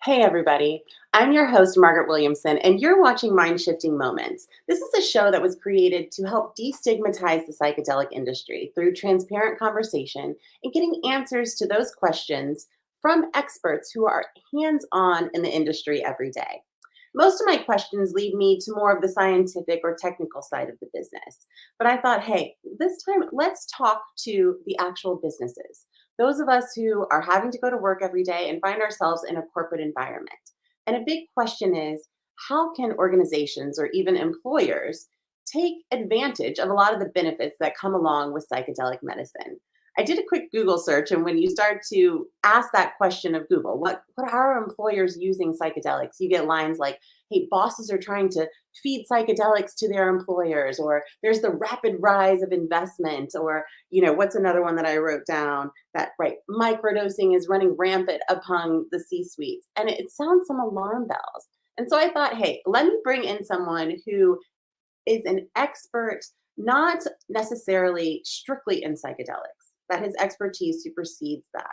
Hey, everybody. I'm your host, Margaret Williamson, and you're watching Mindshifting Moments. This is a show that was created to help destigmatize the psychedelic industry through transparent conversation and getting answers to those questions from experts who are hands on in the industry every day. Most of my questions lead me to more of the scientific or technical side of the business. But I thought, hey, this time let's talk to the actual businesses, those of us who are having to go to work every day and find ourselves in a corporate environment. And a big question is, how can organizations or even employers take advantage of a lot of the benefits that come along with psychedelic medicine? I did a quick Google search, and when you start to ask that question of Google, what are employers using psychedelics? You get lines like, hey, bosses are trying to feed psychedelics to their employers, or there's the rapid rise of investment, or what's another one that I wrote down? That right, microdosing is running rampant upon the C-suites, and it sounds some alarm bells. And so I thought, hey, let me bring in someone who is an expert, not necessarily strictly in psychedelics, that his expertise supersedes that.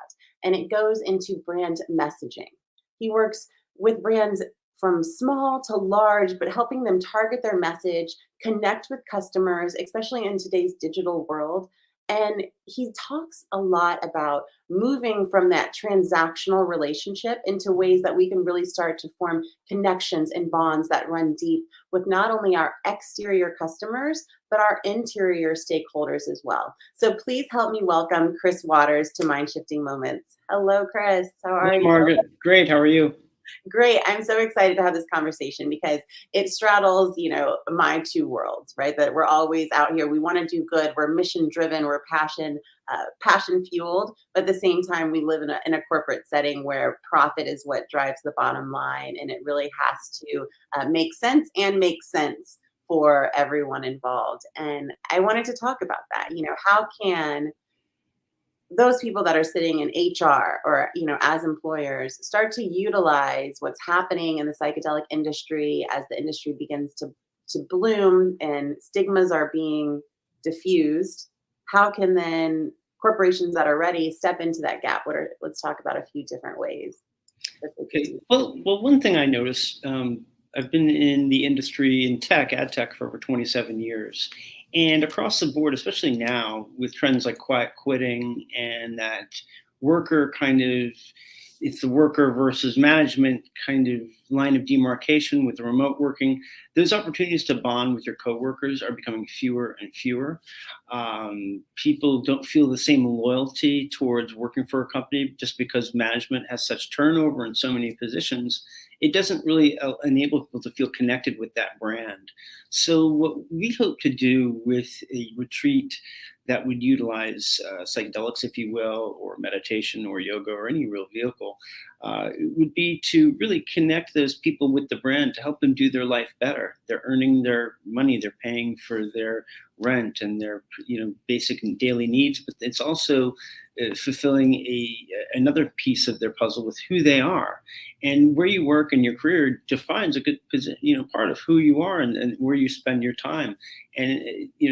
And it goes into brand messaging. He works with brands from small to large, but helping them target their message, connect with customers, especially in today's digital world. And he talks a lot about moving from that transactional relationship into ways that we can really start to form connections and bonds that run deep with not only our exterior customers, but our interior stakeholders as well. So please help me welcome Chris Waters to Mind Shifting Moments. Hello, Chris. How Hello, are you? Margaret. Great. How are you? Great. I'm so excited to have this conversation because it straddles, my two worlds, right? That we're always out here. We want to do good. We're mission driven. We're passion fueled. But at the same time, we live in a corporate setting where profit is what drives the bottom line, and it really has to make sense and make sense for everyone involved. And I wanted to talk about that. How can those people that are sitting in HR or as employers start to utilize what's happening in the psychedelic industry as the industry begins to bloom and stigmas are being diffused? How can then corporations that are ready step into that gap? Let's talk about a few different ways that they could Okay. do. Well, one thing I noticed, I've been in the industry in ad tech for over 27 years. And across the board, especially now with trends like quiet quitting and that worker kind of, it's the worker versus management kind of line of demarcation with the remote working, those opportunities to bond with your coworkers are becoming fewer and fewer. People don't feel the same loyalty towards working for a company just because management has such turnover in so many positions. It doesn't really enable people to feel connected with that brand. So what we hope to do with a retreat that would utilize psychedelics, if you will, or meditation or yoga or any real vehicle, would be to really connect those people with the brand to help them do their life better. They're earning their money, they're paying for their rent and their basic and daily needs, but it's also fulfilling another piece of their puzzle with who they are. And where you work and your career defines a good part of who you are and where you spend your time. And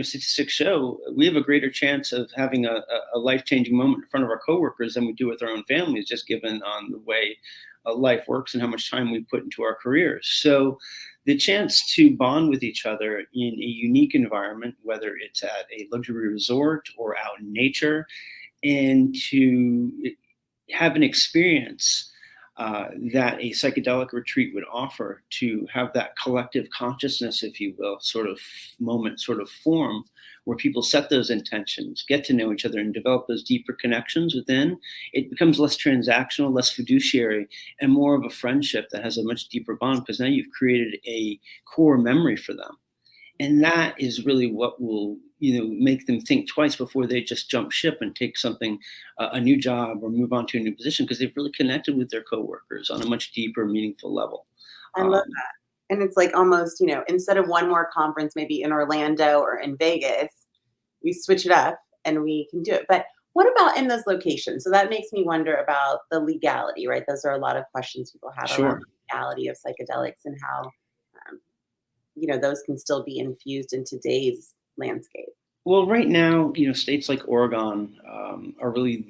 statistics show we have a greater chance of having a life-changing moment in front of our coworkers than we do with our own families, just given on the way life works and how much time we put into our careers. So the chance to bond with each other in a unique environment, whether it's at a luxury resort or out in nature, and to have an experience that a psychedelic retreat would offer, to have that collective consciousness, if you will, sort of moment, sort of form, where people set those intentions, get to know each other, and develop those deeper connections within. It becomes less transactional, less fiduciary, and more of a friendship that has a much deeper bond, because now you've created a core memory for them. And that is really what will make them think twice before they just jump ship and take something, a new job, or move on to a new position, because they've really connected with their coworkers on a much deeper, meaningful level. I love Um, that. And it's like almost, instead of one more conference, maybe in Orlando or in Vegas, we switch it up and we can do it. But what about in those locations? So that makes me wonder about the legality, right? Those are a lot of questions people have around sure. the legality of psychedelics and how, those can still be infused in today's landscape. Well, right now, states like Oregon are really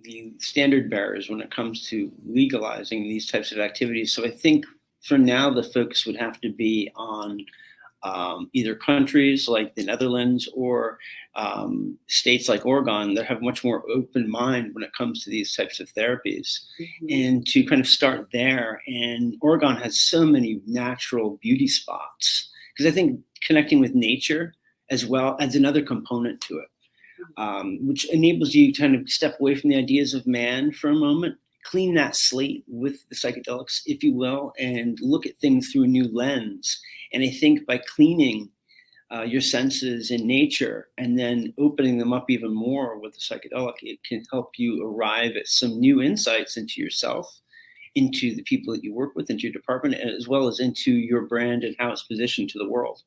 the standard bearers when it comes to legalizing these types of activities. So I think for now, the focus would have to be on either countries like the Netherlands or states like Oregon that have much more open mind when it comes to these types of therapies, Mhm. and to kind of start there. And Oregon has so many natural beauty spots because I think connecting with nature as well as another component to it, which enables you to kind of step away from the ideas of man for a moment, clean that slate with the psychedelics, if you will, and look at things through a new lens. And I think by cleaning your senses in nature and then opening them up even more with the psychedelic, it can help you arrive at some new insights into yourself, into the people that you work with, into your department, as well as into your brand and how it's positioned to the world.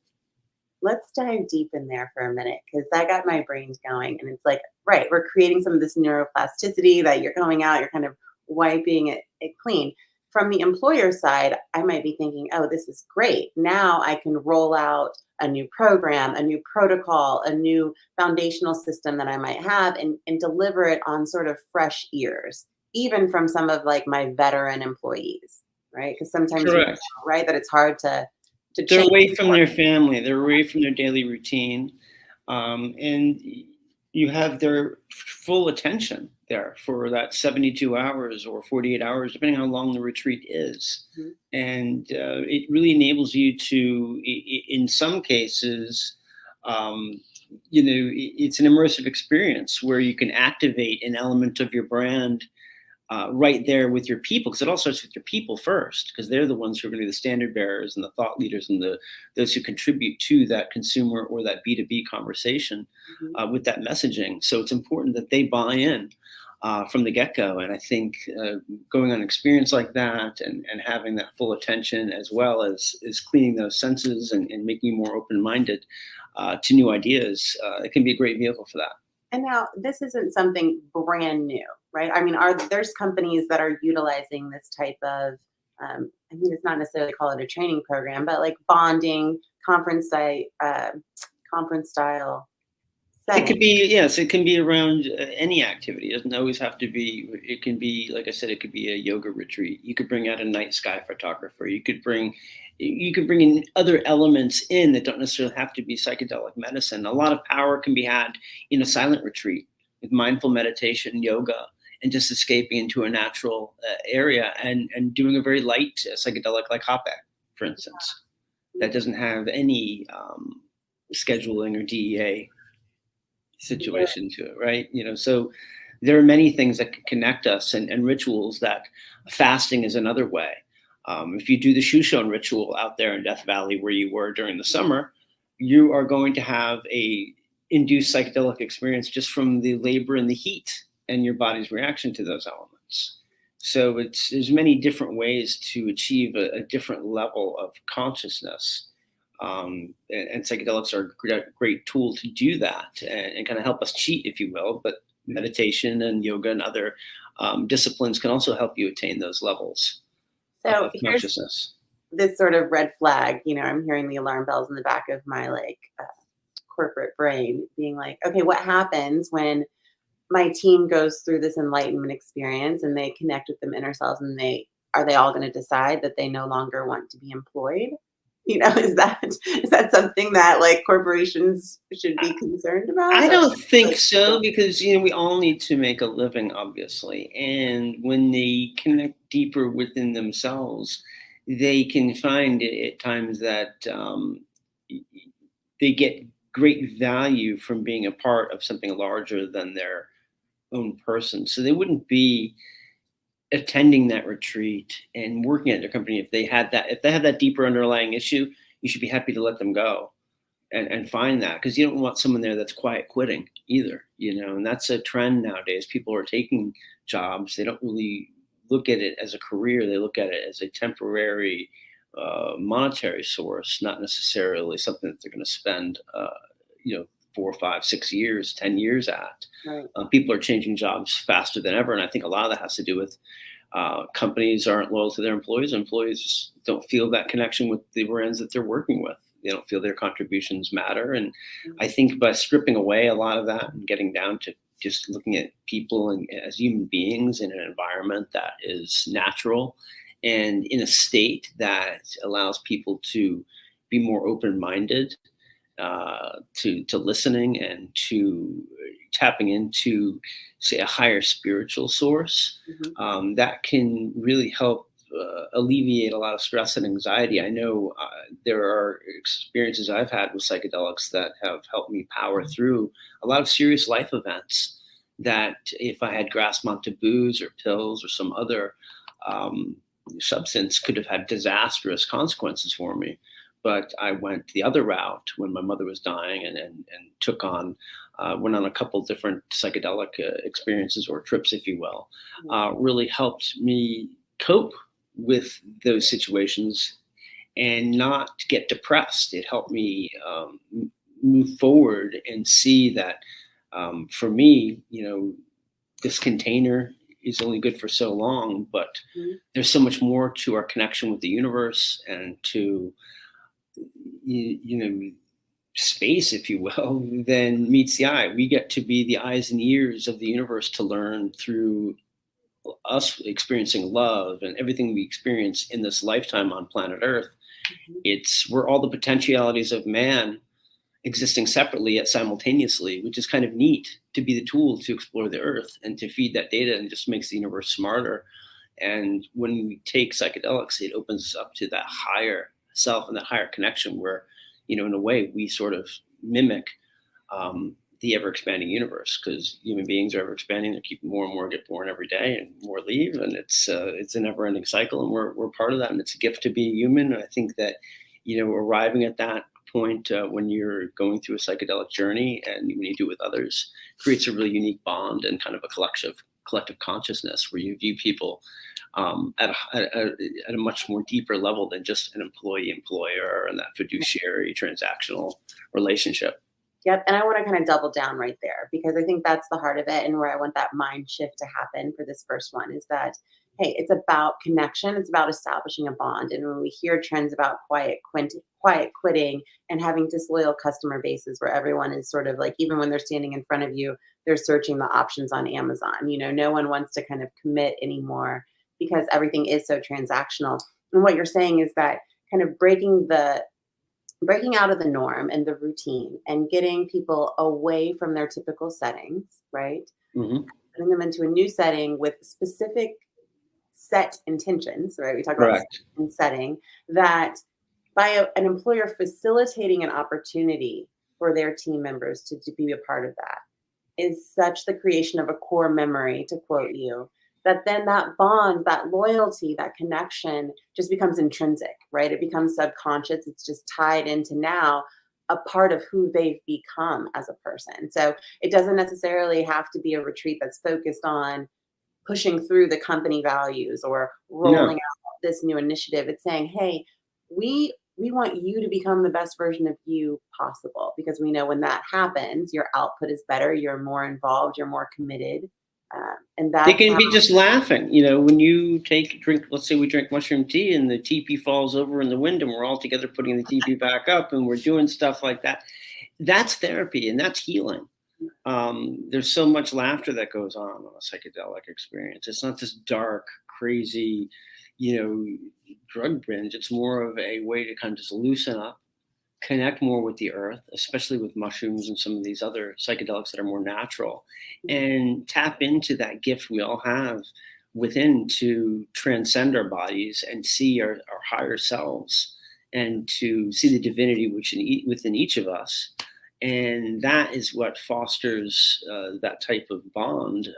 Let's dive deep in there for a minute because that got my brains going. And it's like, right, we're creating some of this neuroplasticity that you're going out, you're kind of wiping it clean. From the employer side, I might be thinking, oh, this is great. Now I can roll out a new program, a new protocol, a new foundational system that I might have and deliver it on sort of fresh ears, even from some of like my veteran employees, right? Because sometimes you know, Correct. right, that it's hard to They're change. away from their family. They're away from their daily routine, and you have their full attention there for that 72 hours or 48 hours, depending on how long the retreat is. Mhm. And it really enables you to, in some cases, um, it's an immersive experience where you can activate an element of your brand right there with your people, because it all starts with your people first, because they're the ones who are going to be the standard bearers and the thought leaders and those who contribute to that consumer or that B2B conversation Mhm. with that messaging. So it's important that they buy in from the get-go. And I think going on an experience like that and having that full attention, as well as cleaning those senses and making you more open-minded to new ideas, it can be a great vehicle for that. And now this isn't something brand new, right? I mean, there's companies that are utilizing this type of, I mean, it's not necessarily call it a training program, but like bonding, conference style It setting. could be, yes, it can be around any activity. It doesn't always have to be, it can be, like I said, it could be a yoga retreat. You could bring out a night sky photographer. You could bring in other elements in that don't necessarily have to be psychedelic medicine. A lot of power can be had in a silent retreat with mindful meditation, yoga, and just escaping into a natural area and doing a very light psychedelic like hoppe, for instance, that doesn't have any scheduling or DEA Yeah. situation to it, right? So there are many things that can connect us, and rituals that fasting is another way. If you do the Shushon ritual out there in Death Valley where you were during the summer, you are going to have a induced psychedelic experience just from the labor and the heat and your body's reaction to those elements. So there's many different ways to achieve a different level of consciousness, and psychedelics are a great tool to do that and kind of help us cheat, if you will. But meditation and yoga and other disciplines can also help you attain those levels So of here's consciousness. this sort of red flag. You know, I'm hearing the alarm bells in the back of my like corporate brain being like, okay, what happens when my team goes through this enlightenment experience and they connect with them inner selves and they all going to decide that they no longer want to be employed? You know, is that something that like corporations should be concerned about? I That don't think like so, because we all need to make a living, obviously. And when they connect deeper within themselves, they can find it at times that they get great value from being a part of something larger than their own person. So they wouldn't be attending that retreat and working at their company if they have that deeper underlying issue. You should be happy to let them go and find that, because you don't want someone there that's quiet quitting either. And that's a trend nowadays. People are taking jobs, they don't really look at it as a career, they look at it as a temporary monetary source, not necessarily something that they're going to spend 4, 5, 6 years, 10 years at. right. People are changing jobs faster than ever, and I think a lot of that has to do with companies aren't loyal to their employees. Employees just don't feel that connection with the brands that they're working with. They don't feel their contributions matter. And I think by stripping away a lot of that and getting down to just looking at people and as human beings in an environment that is natural and in a state that allows people to be more open-minded, to listening and to tapping into, say, a higher spiritual source, that can really help alleviate a lot of stress and anxiety. I know there are experiences I've had with psychedelics that have helped me power through a lot of serious life events that if I had grasped onto booze or pills or some other substance could have had disastrous consequences for me. But I went the other route when my mother was dying and took on, went on a couple different psychedelic experiences or trips, if you will, really helped me cope with those situations and not get depressed. It helped me move forward and see that for me, this container is only good for so long, but there's so much more to our connection with the universe and to space, if you will, than meets the eye. We get to be the eyes and ears of the universe to learn through us experiencing love and everything we experience in this lifetime on planet Earth. We're all the potentialities of man existing separately yet simultaneously, which is kind of neat to be the tool to explore the Earth and to feed that data, and just makes the universe smarter. And when we take psychedelics, it opens us up to that higher self and that higher connection where, in a way, we sort of mimic the ever-expanding universe, because human beings are ever-expanding. They keep more and more get born every day and more leave, and it's a never-ending cycle, and we're part of that, and it's a gift to be human. And I think that, arriving at that point when you're going through a psychedelic journey and when you do it with others, creates a really unique bond and kind of a collective consciousness where you view people at a much more deeper level than just an employee-employer and that fiduciary transactional relationship. Yep. And I want to kind of double down right there, because I think that's the heart of it, and where I want that mind shift to happen for this first one is that, hey, it's about connection. It's about establishing a bond. And when we hear trends about quiet quitting and having disloyal customer bases where everyone is sort of like, even when they're standing in front of you, they're searching the options on Amazon. No one wants to kind of commit anymore because everything is so transactional. And what you're saying is that kind of breaking out of the norm and the routine and getting people away from their typical settings, right? Putting them into a new setting with specific set intentions, right? We talk about setting that by an employer facilitating an opportunity for their team members to be a part of that is such the creation of a core memory, to quote you, that then that bond, that loyalty, that connection just becomes intrinsic, right? It becomes subconscious. It's just tied into now a part of who they've become as a person. So it doesn't necessarily have to be a retreat that's focused on pushing through the company values or rolling out this new initiative. It's saying, hey, we want you to become the best version of you possible, because we know when that happens, your output is better, you're more involved, you're more committed. And they can be just laughing, when you drink, let's say we drink mushroom tea and the teepee falls over in the wind and we're all together putting the teepee back up and we're doing stuff like that. That's therapy and that's healing. There's so much laughter that goes on a psychedelic experience. It's not this dark, crazy, drug binge. It's more of a way to kind of just loosen up, connect more with the earth, especially with mushrooms and some of these other psychedelics that are more natural, and tap into that gift we all have within to transcend our bodies and see our higher selves and to see the divinity within each of us. And that is what fosters that type of bond,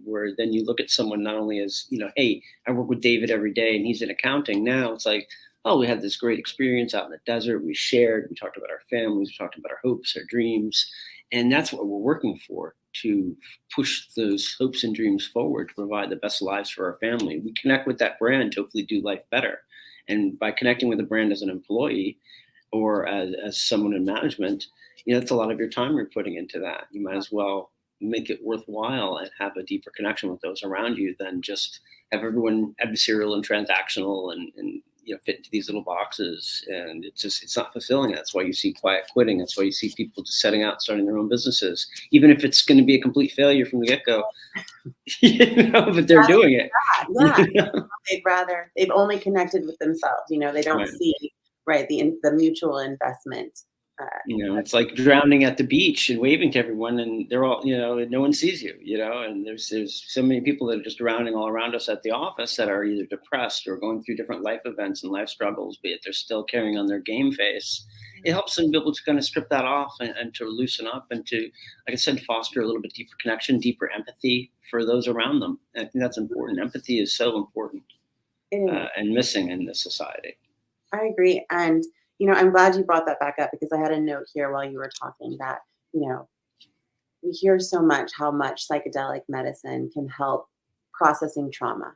where then you look at someone not only as, hey, I work with David every day and he's in accounting. Now it's like, oh, we had this great experience out in the desert. We shared, we talked about our families, we talked about our hopes, our dreams. And that's what we're working for, to push those hopes and dreams forward, to provide the best lives for our family. We connect with that brand to hopefully do life better. And by connecting with the brand as an employee or as someone in management, that's a lot of your time you're putting into that. You might as well make it worthwhile and have a deeper connection with those around you than just have everyone adversarial and transactional and fit into these little boxes, and it's not fulfilling. That's why you see quiet quitting. That's why you see people just setting out, starting their own businesses, even if it's going to be a complete failure from the get-go. But they're doing it. Yeah. They've only connected with themselves. They don't Right. see, right, the mutual investment. It's like drowning at the beach and waving to everyone, and they're all, and no one sees you, and there's so many people that are just drowning all around us at the office that are either depressed or going through different life events and life struggles, but yet they're still carrying on their game face. It helps them be able to kind of strip that off and to loosen up and to, like I said, foster a little bit deeper connection, deeper empathy for those around them. And I think that's important. Empathy is so important and missing in this society. I agree. And, I'm glad you brought that back up, because I had a note here while you were talking that, we hear so much how much psychedelic medicine can help processing trauma,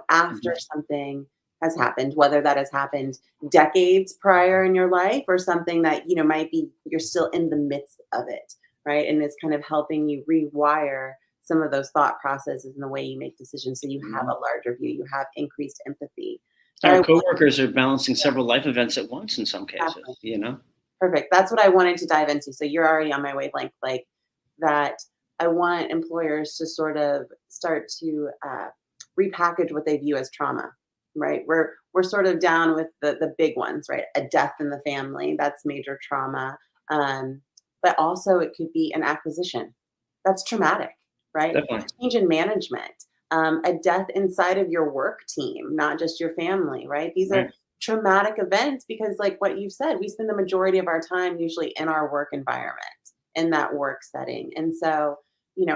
after something has happened, whether that has happened decades prior in your life or something that, might be, you're still in the midst of it, right? And it's kind of helping you rewire some of those thought processes and the way you make decisions, so you have a larger view, you have increased empathy. Our coworkers are balancing several life events at once in some cases, Perfect. That's what I wanted to dive into. So you're already on my wavelength, like that. I want employers to sort of start to repackage what they view as trauma, right? We're sort of down with the big ones, right? A death in the family, that's major trauma. But also it could be an acquisition. That's traumatic, right? Definitely. A change in management. A death inside of your work team, not just your family, right? These are traumatic events because, like what you said, we spend the majority of our time usually in our work environment, in that work setting. And so,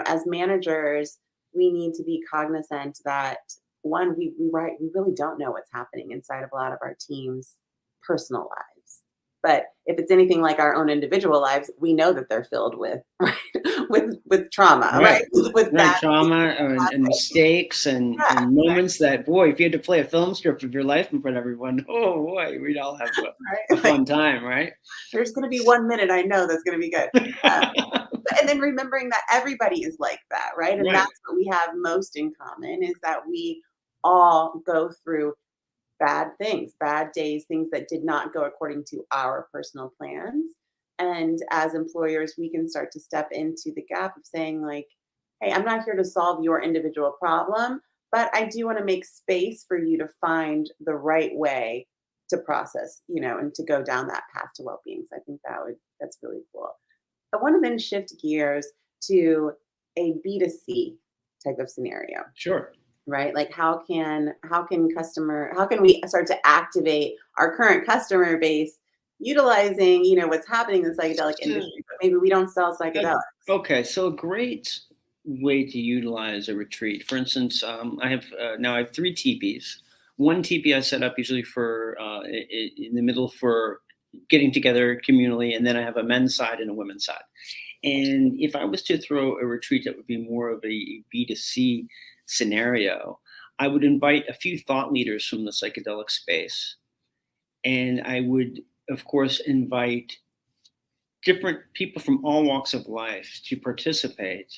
as managers, we need to be cognizant that, one, we really don't know what's happening inside of a lot of our teams' personal lives. But if it's anything like our own individual lives, we know that they're filled with with trauma, right? With bad trauma and mistakes and moments that, boy, if you had to play a film strip of your life in front of everyone, oh boy, we'd all have a fun time, right? There's going to be 1 minute I know that's going to be good. And then remembering that everybody is like that, right? And that's what we have most in common, is that we all go through bad things, bad days, things that did not go according to our personal plans. And as employers, we can start to step into the gap of saying, like, hey, I'm not here to solve your individual problem, but I do want to make space for you to find the right way to process, and to go down that path to well-being. So I think that's really cool. I want to then shift gears to a B2C type of scenario. Sure. Right? Like how can we start to activate our current customer base utilizing, what's happening in the psychedelic industry, but maybe we don't sell psychedelics. Okay. So a great way to utilize a retreat, for instance, I have 3 teepees. One teepee I set up usually for in the middle for getting together communally, and then I have a men's side and a women's side. And if I was to throw a retreat that would be more of a B2C scenario, I would invite a few thought leaders from the psychedelic space. And I would, of course, invite different people from all walks of life to participate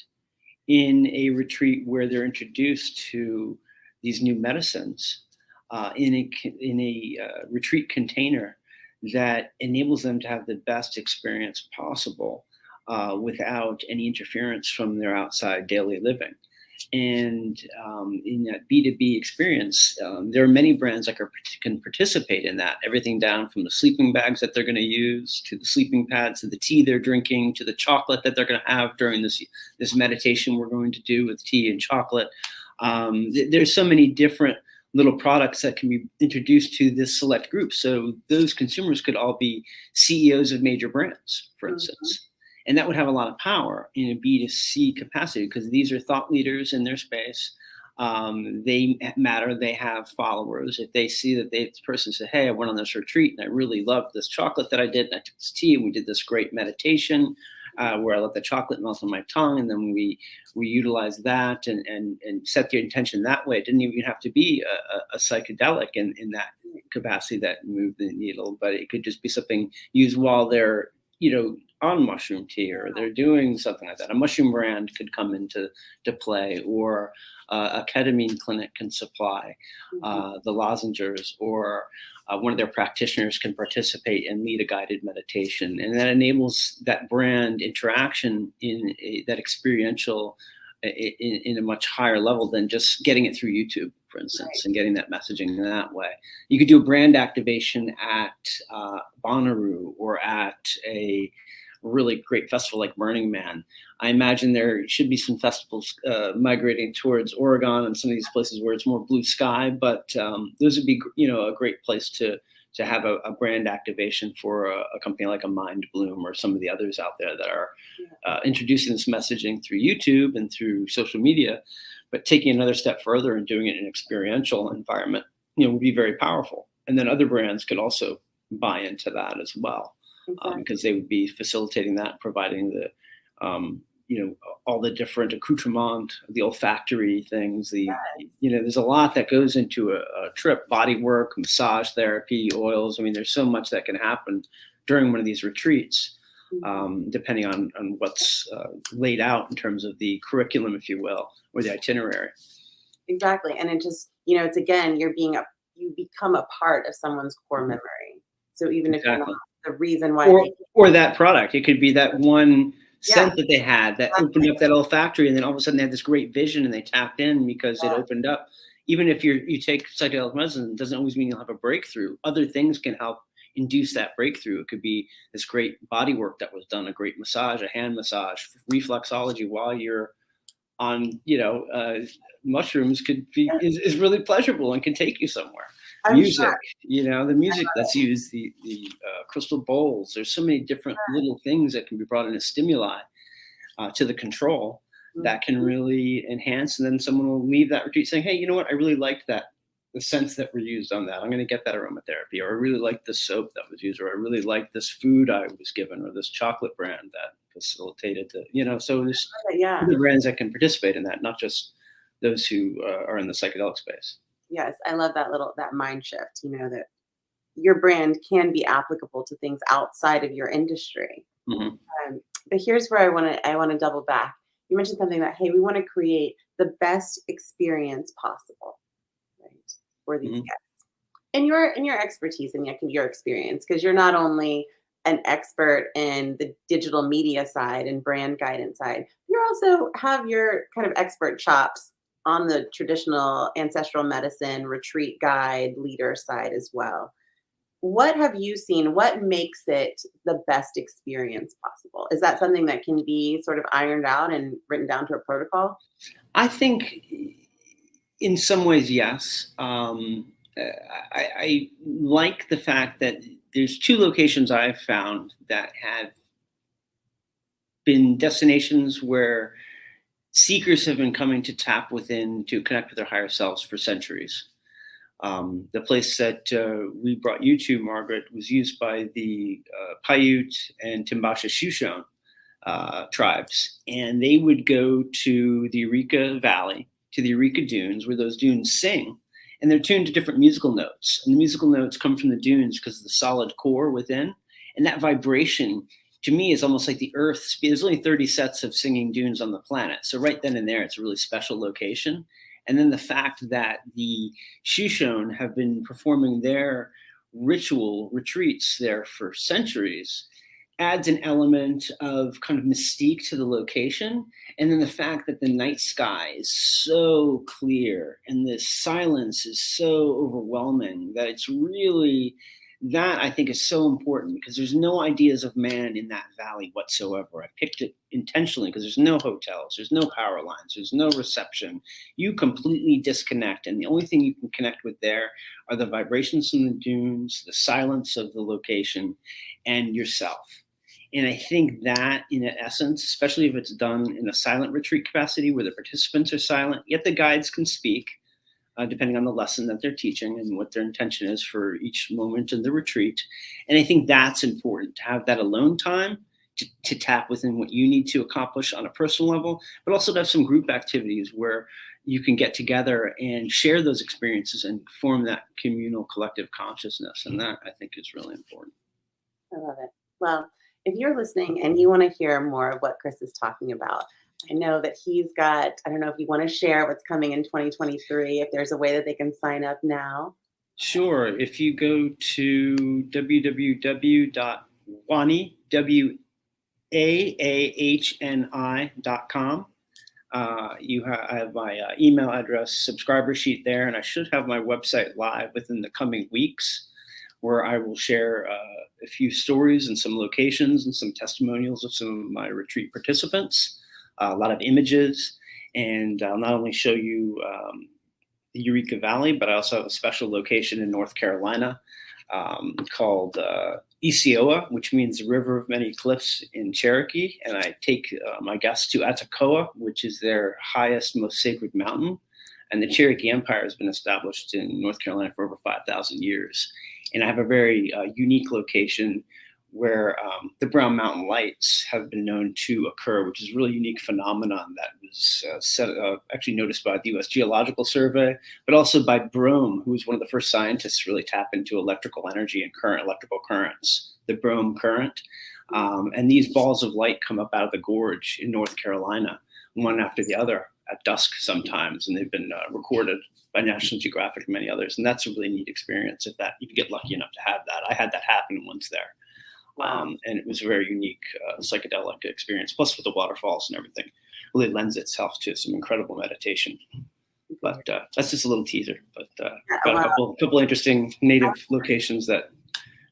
in a retreat where they're introduced to these new medicines in a retreat container that enables them to have the best experience possible without any interference from their outside daily living. And in that B2B experience, there are many brands that can participate in that. Everything down from the sleeping bags that they're going to use, to the sleeping pads, to the tea they're drinking, to the chocolate that they're going to have during this meditation we're going to do with tea and chocolate. There's so many different little products that can be introduced to this select group. So those consumers could all be CEOs of major brands, for instance. And that would have a lot of power in a B2C capacity, because these are thought leaders in their space. They matter. They have followers. If they see that this person said, hey, I went on this retreat and I really loved this chocolate that I did, and I took this tea and we did this great meditation where I let the chocolate melt on my tongue, and then we utilized that and set the intention that way. It didn't even have to be a psychedelic in that capacity that moved the needle, but it could just be something used while they're on mushroom tea, or they're doing something like that. A mushroom brand could come into play, or a ketamine clinic can supply the lozenges, or one of their practitioners can participate and lead a guided meditation, and that enables that brand interaction in that experiential in a much higher level than just getting it through YouTube, for instance, Right. and getting that messaging that way. You could do a brand activation at Bonnaroo, or at a really great festival like Burning Man. I imagine there should be some festivals migrating towards Oregon and some of these places where it's more blue sky, but those would be, a great place to have a brand activation for a company like a Mind Bloom, or some of the others out there that are introducing this messaging through YouTube and through social media, but taking another step further and doing it in an experiential environment, would be very powerful. And then other brands could also buy into that as well, Exactly. because they would be facilitating that, providing the, all the different accoutrement, the olfactory things. There's a lot that goes into a trip: body work, massage therapy, oils. I mean, there's so much that can happen during one of these retreats, depending on what's laid out in terms of the curriculum, if you will, or the itinerary. Exactly. And it just, it's again, you become a part of someone's core Mhm. memory. So even if you're not Exactly. the reason why Or they or that product. It could be that one yeah, scent that they had that exactly. opened up that olfactory, and then all of a sudden they had this great vision and they tapped in because it opened up. Even if you take psychedelic medicine, it doesn't always mean you'll have a breakthrough. Other things can help induce that breakthrough. It could be this great body work that was done, a great massage, a hand massage, reflexology while you're on, mushrooms could be Yeah, is really pleasurable and can take you somewhere. I'm sure. Music, the music that's used, the crystal bowls. There's so many different little things that can be brought in as stimuli to the control that can Mhm. really enhance. And then someone will leave that retreat saying, "Hey, you know what? I really liked that. The scents that were used on that. I'm going to get that aromatherapy, or I really like this soap that was used, or I really like this food I was given, or this chocolate brand that facilitated the, So there's Yeah. other brands that can participate in that, not just those who are in the psychedelic space. Yes. I love that mind shift, that your brand can be applicable to things outside of your industry. Hmm. But here's where I want to double back. You mentioned something that, hey, we want to create the best experience possible, right, for these Hmm. guests. In your expertise and your experience, because you're not only an expert in the digital media side and brand guidance side, you also have your kind of expert chops on the traditional ancestral medicine retreat guide leader side as well. What have you seen? What makes it the best experience possible? Is that something that can be sort of ironed out and written down to a protocol? I think in some ways, yes. I like the fact that there's two locations I've found that have been destinations where seekers have been coming to tap within to connect with their higher selves for centuries. The place that we brought you to, Margaret, was used by the Paiute and Timbasha Shoshone tribes, and they would go to the Eureka Valley, to the Eureka Dunes, where those dunes sing, and they're tuned to different musical notes. And the musical notes come from the dunes because of the solid core within, and that vibration. To me, is almost like the Earth. There's only 30 sets of singing dunes on the planet, so right then and there, it's a really special location. And then the fact that the Shoshone have been performing their ritual retreats there for centuries adds an element of kind of mystique to the location. And then the fact that the night sky is so clear and the silence is so overwhelming that it's really, that I think is so important, because there's no ideas of man in that valley whatsoever. I picked it intentionally because there's no hotels, there's no power lines, there's no reception. You completely disconnect, and the only thing you can connect with there are the vibrations from the dunes, the silence of the location, and yourself. And I think that, in essence, especially if it's done in a silent retreat capacity where the participants are silent, yet the guides can speak, depending on the lesson that they're teaching and what their intention is for each moment in the retreat. And I think that's important, to have that alone time to tap within what you need to accomplish on a personal level, but also to have some group activities where you can get together and share those experiences and form that communal collective consciousness. And that, I think, is really important. I love it. Well, if you're listening and you want to hear more of what Chris is talking about, I know that he's got, I don't know if you want to share what's coming in 2023, if there's a way that they can sign up now. Sure. If you go to www.wani, WAAHNI.com, I have my email address, subscriber sheet there, and I should have my website live within the coming weeks, where I will share a few stories and some locations and some testimonials of some of my retreat participants, a lot of images, and I'll not only show you the Eureka Valley, but I also have a special location in North Carolina called Isioa, which means the River of Many Cliffs in Cherokee. And I take my guests to Atacoa, which is their highest, most sacred mountain. And the Cherokee Empire has been established in North Carolina for over 5,000 years. And I have a very unique location where the Brown Mountain Lights have been known to occur, which is a really unique phenomenon that was actually noticed by the U.S. Geological Survey, but also by Brome, who was one of the first scientists to really tap into electrical energy and electrical currents, the Brome current. And these balls of light come up out of the gorge in North Carolina, one after the other at dusk sometimes, and they've been recorded by National Geographic and many others. And that's a really neat experience if you get lucky enough to have that. I had that happen once there. And it was a very unique psychedelic experience, plus with the waterfalls and everything. Really lends itself to some incredible meditation. But that's just a little teaser. But got a couple interesting native locations that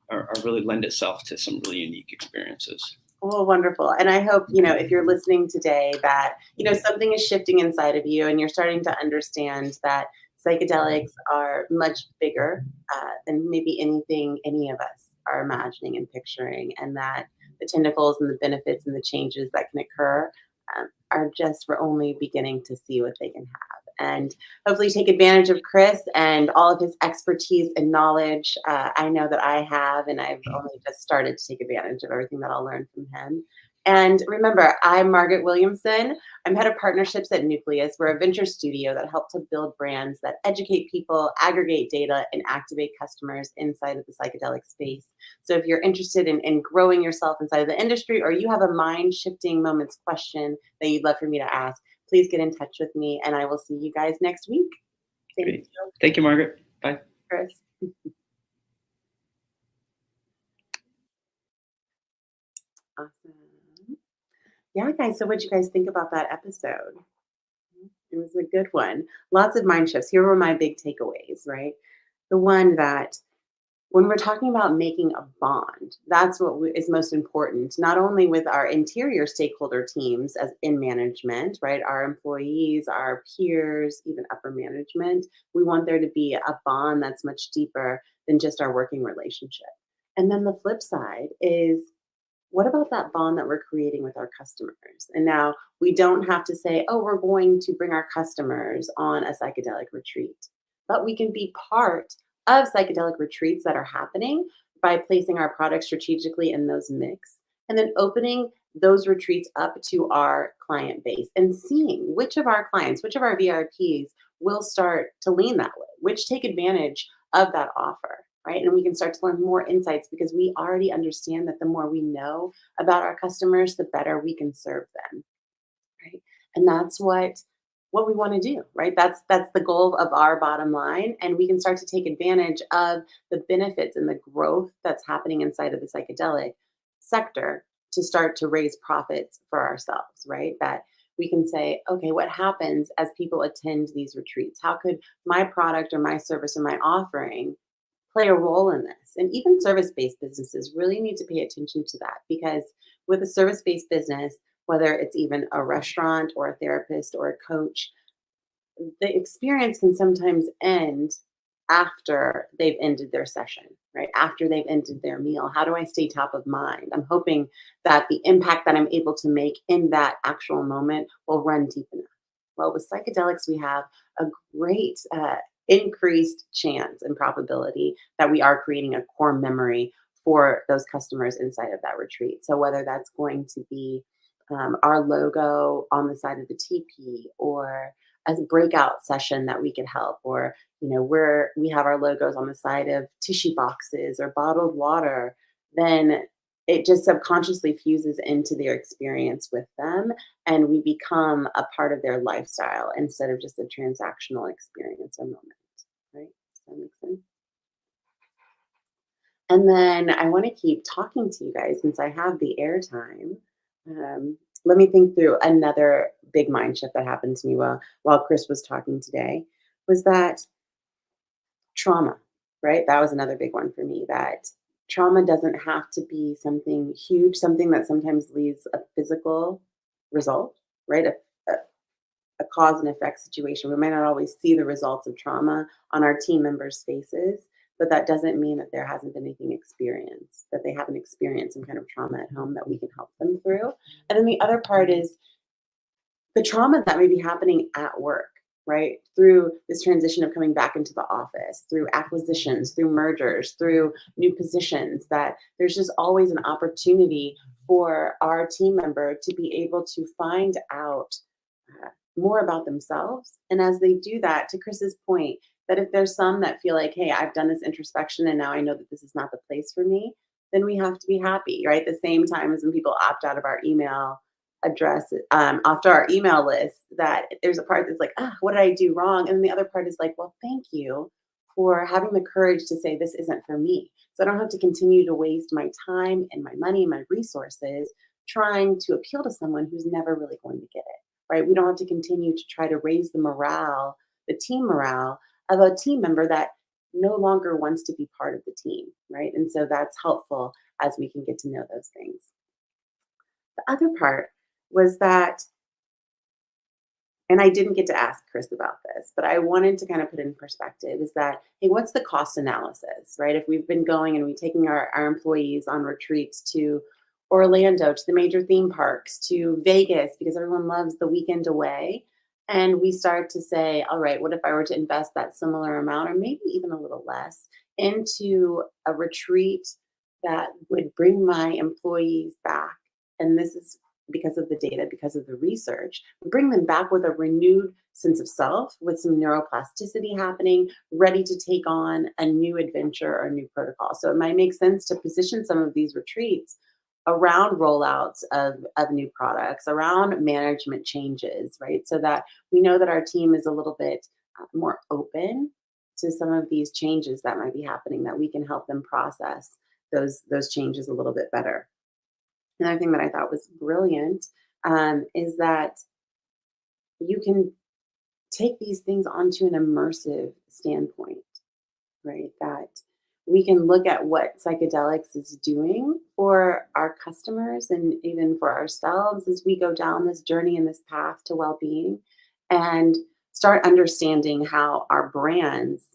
are really lend itself to some really unique experiences. Oh, wonderful. And I hope, if you're listening today that, something is shifting inside of you and you're starting to understand that psychedelics are much bigger than maybe anything any of us are imagining and picturing, and that the tentacles and the benefits and the changes that can occur are just, we're only beginning to see what they can have. And hopefully take advantage of Chris and all of his expertise and knowledge. I know that I have, and I've only just started to take advantage of everything that I'll learn from him. And remember, I'm Margaret Williamson. I'm head of partnerships at Nucleus. We're a venture studio that helps to build brands that educate people, aggregate data, and activate customers inside of the psychedelic space. So if you're interested in growing yourself inside of the industry, or you have a mind shifting moments question that you'd love for me to ask, please get in touch with me, and I will see you guys next week. Thank you, Margaret. Bye. Chris. Awesome. Yeah, guys. So, what did you guys think about that episode? It was a good one. Lots of mind shifts. Here were my big takeaways, right? The one that when we're talking about making a bond, that's what is most important, not only with our interior stakeholder teams as in management, right? Our employees, our peers, even upper management. We want there to be a bond that's much deeper than just our working relationship. And then the flip side is, what about that bond that we're creating with our customers? And now we don't have to say, oh, we're going to bring our customers on a psychedelic retreat, but we can be part of psychedelic retreats that are happening by placing our products strategically in those mix and then opening those retreats up to our client base and seeing which of our clients, which of our VIPs will start to lean that way, which take advantage of that offer, right? And we can start to learn more insights because we already understand that the more we know about our customers, the better we can serve them, right? And that's what we want to do, right? That's the goal of our bottom line, and we can start to take advantage of the benefits and the growth that's happening inside of the psychedelic sector to start to raise profits for ourselves, right? That we can say, okay, what happens as people attend these retreats? How could my product or my service or my offering play a role in this? And even service-based businesses really need to pay attention to that, because with a service-based business, whether it's even a restaurant or a therapist or a coach, the experience can sometimes end after they've ended their session, right? After they've ended their meal. How do I stay top of mind? I'm hoping that the impact that I'm able to make in that actual moment will run deep enough. Well, with psychedelics, we have a great increased chance and probability that we are creating a core memory for those customers inside of that retreat. So whether that's going to be our logo on the side of the teepee, or as a breakout session that we could help, or where we have our logos on the side of tissue boxes or bottled water, then it just subconsciously fuses into their experience with them, and we become a part of their lifestyle instead of just a transactional experience or moment, right? Does that make sense? And then I want to keep talking to you guys since I have the airtime. Let me think through another big mind shift that happened to me while Chris was talking today. Was that trauma, right? That was another big one for me. That trauma doesn't have to be something huge, something that sometimes leaves a physical result, right? A, a cause and effect situation. We might not always see the results of trauma on our team members' faces, but that doesn't mean that there hasn't been anything experienced, that they haven't experienced some kind of trauma at home that we can help them through. And then the other part is the trauma that may be happening at work, right? Through this transition of coming back into the office, through acquisitions, through mergers, through new positions, that there's just always an opportunity for our team member to be able to find out more about themselves. And as they do that, to Chris's point, that if there's some that feel like, hey, I've done this introspection and now I know that this is not the place for me, then we have to be happy, right? At the same time as when people opt out of our email address, after our email list, that there's a part that's like, ah, what did I do wrong? And then the other part is like, well, thank you for having the courage to say this isn't for me. So I don't have to continue to waste my time and my money and my resources trying to appeal to someone who's never really going to get it, right? We don't have to continue to try to raise the morale, the team morale of a team member that no longer wants to be part of the team, right? And so that's helpful as we can get to know those things. The other part was that, and I didn't get to ask Chris about this, but I wanted to kind of put in perspective is that, hey, what's the cost analysis, right? If we've been going and we're taking our employees on retreats to Orlando, to the major theme parks, to Vegas, because everyone loves the weekend away. And we start to say, all right, what if I were to invest that similar amount or maybe even a little less into a retreat that would bring my employees back? And this is because of the data, because of the research, bring them back with a renewed sense of self, with some neuroplasticity happening, ready to take on a new adventure or a new protocol. So it might make sense to position some of these retreats around rollouts of new products, around management changes, right? So that we know that our team is a little bit more open to some of these changes that might be happening, that we can help them process those changes a little bit better. Another thing that I thought was brilliant is that you can take these things onto an immersive standpoint, right? That we can look at what psychedelics is doing for our customers and even for ourselves as we go down this journey and this path to well being and start understanding how our brands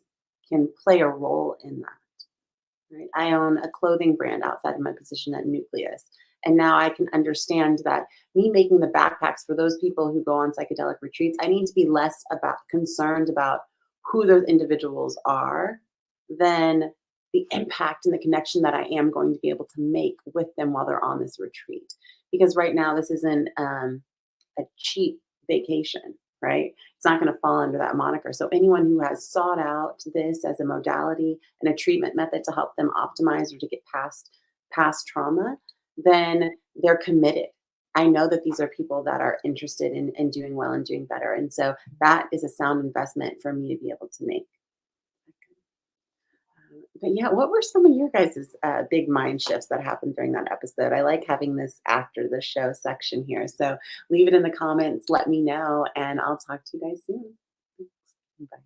can play a role in that. Right? I own a clothing brand outside of my position at Nucleus. And now I can understand that me making the backpacks for those people who go on psychedelic retreats, I need to be less about concerned about who those individuals are than the impact and the connection that I am going to be able to make with them while they're on this retreat. Because right now, this isn't a cheap vacation, right? It's not going to fall under that moniker. So anyone who has sought out this as a modality and a treatment method to help them optimize or to get past trauma, then they're committed. I know that these are people that are interested in doing well and doing better. And so that is a sound investment for me to be able to make. But yeah, what were some of your guys' big mind shifts that happened during that episode? I like having this after the show section here. So leave it in the comments, let me know, and I'll talk to you guys soon. Bye.